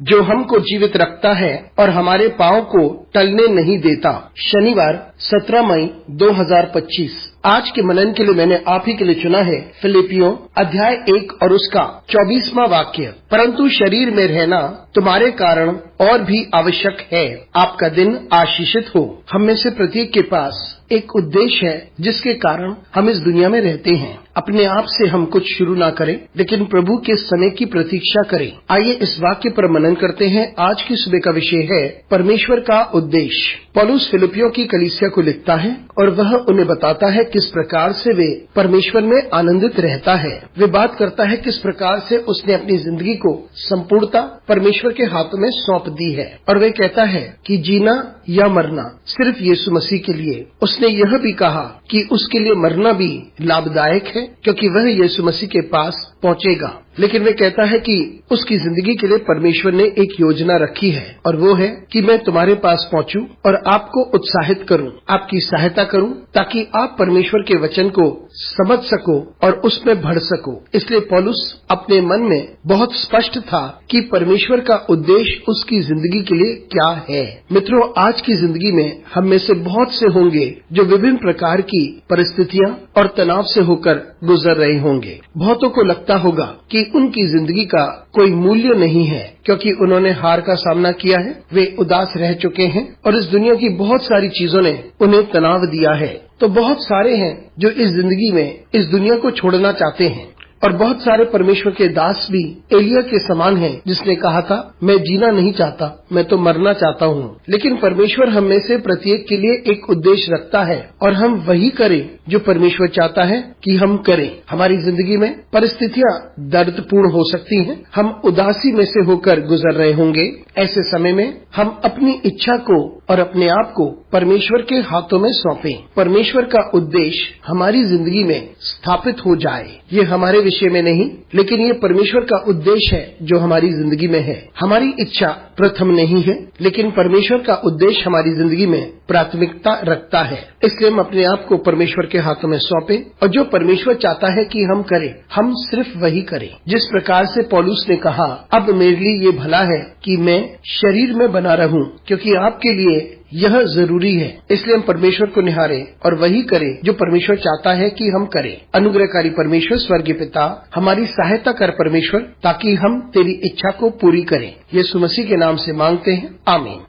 जो हमको जीवित रखता है और हमारे पांव को टलने नहीं देता। शनिवार 17 मई 2025। आज के मनन के लिए मैंने आप ही के लिए चुना है फिलिपियों अध्याय 1 और उसका 24वां वाक्य। परंतु शरीर में रहना तुम्हारे कारण और भी आवश्यक है। आपका दिन आशीषित हो। हम में से प्रत्येक के पास एक उद्देश्य है जिसके कारण हम इस दुनिया में रहते हैं। अपने आप से हम कुछ शुरू ना करें, लेकिन प्रभु के समय की प्रतीक्षा करें। आइए इस वाक्य पर मनन करते हैं। आज की सुबह का विषय है परमेश्वर का उद्देश्य। पौलुस फिलिपियों की कलीसिया को लिखता है और वह उन्हें बताता है किस प्रकार से वे परमेश्वर में आनंदित रहता है। वे बात करता है किस प्रकार से उसने अपनी जिंदगी को संपूर्णता परमेश्वर के हाथों में सौंप दी है। और वे कहता है कि जीना या मरना सिर्फ यीशु मसीह के लिए। उसने यह भी कहा कि उसके लिए मरना भी लाभदायक है, क्योंकि वह यीशु मसीह के पास पहुंचेगा। लेकिन वे कहता है कि उसकी जिंदगी के लिए परमेश्वर ने एक योजना रखी है, और वो है कि मैं तुम्हारे पास पहुंचूं और आपको उत्साहित करूं, आपकी सहायता करूं, ताकि आप परमेश्वर के वचन को समझ सको और उसमें बढ़ सको। इसलिए पौलुस अपने मन में बहुत स्पष्ट था कि परमेश्वर का उद्देश्य उसकी जिंदगी के लिए क्या है। मित्रों, आज की जिंदगी में हम में से बहुत से होंगे जो विभिन्न प्रकार की परिस्थितियां और तनाव से होकर गुजर रहे होंगे। बहुतों को लगता होगा कि उनकी जिंदगी का कोई मूल्य नहीं है, क्योंकि उन्होंने हार का सामना किया है, वे उदास रह चुके हैं और इस दुनिया की बहुत सारी चीजों ने उन्हें तनाव दिया है। तो बहुत सारे हैं जो इस जिंदगी में इस दुनिया को छोड़ना चाहते हैं, और बहुत सारे परमेश्वर के दास भी एलिया के समान हैं, जिसने कहा था मैं जीना नहीं चाहता, मैं तो मरना चाहता हूँ। लेकिन परमेश्वर हम में से प्रत्येक के लिए एक उद्देश्य रखता है और हम वही करें जो परमेश्वर चाहता है कि हम करें। हमारी जिंदगी में परिस्थितियां दर्दपूर्ण हो सकती हैं, हम उदासी में से होकर गुजर रहे होंगे। ऐसे समय में हम अपनी इच्छा को और अपने आप को परमेश्वर के हाथों में सौंपें। परमेश्वर का उद्देश्य हमारी जिंदगी में स्थापित हो जाए। ये हमारे विषय में नहीं, लेकिन ये परमेश्वर का उद्देश्य है जो हमारी जिंदगी में है। हमारी इच्छा प्रथम नहीं है, लेकिन परमेश्वर का उद्देश्य हमारी जिंदगी में प्राथमिकता रखता है। इसलिए हम अपने आप को परमेश्वर के हाथों में सौंपें और जो परमेश्वर चाहता है कि हम करें, हम सिर्फ वही करें। जिस प्रकार से पौलुस ने कहा, अब मेरे लिए ये भला है कि मैं शरीर में बना रहूं, क्योंकि आपके लिए यह जरूरी है। इसलिए हम परमेश्वर को निहारें और वही करें जो परमेश्वर चाहता है कि हम करें। अनुग्रहकारी परमेश्वर स्वर्गीय पिता, हमारी सहायता कर परमेश्वर, ताकि हम तेरी इच्छा को पूरी करें। यीशु मसीह के नाम से मांगते हैं, आमीन।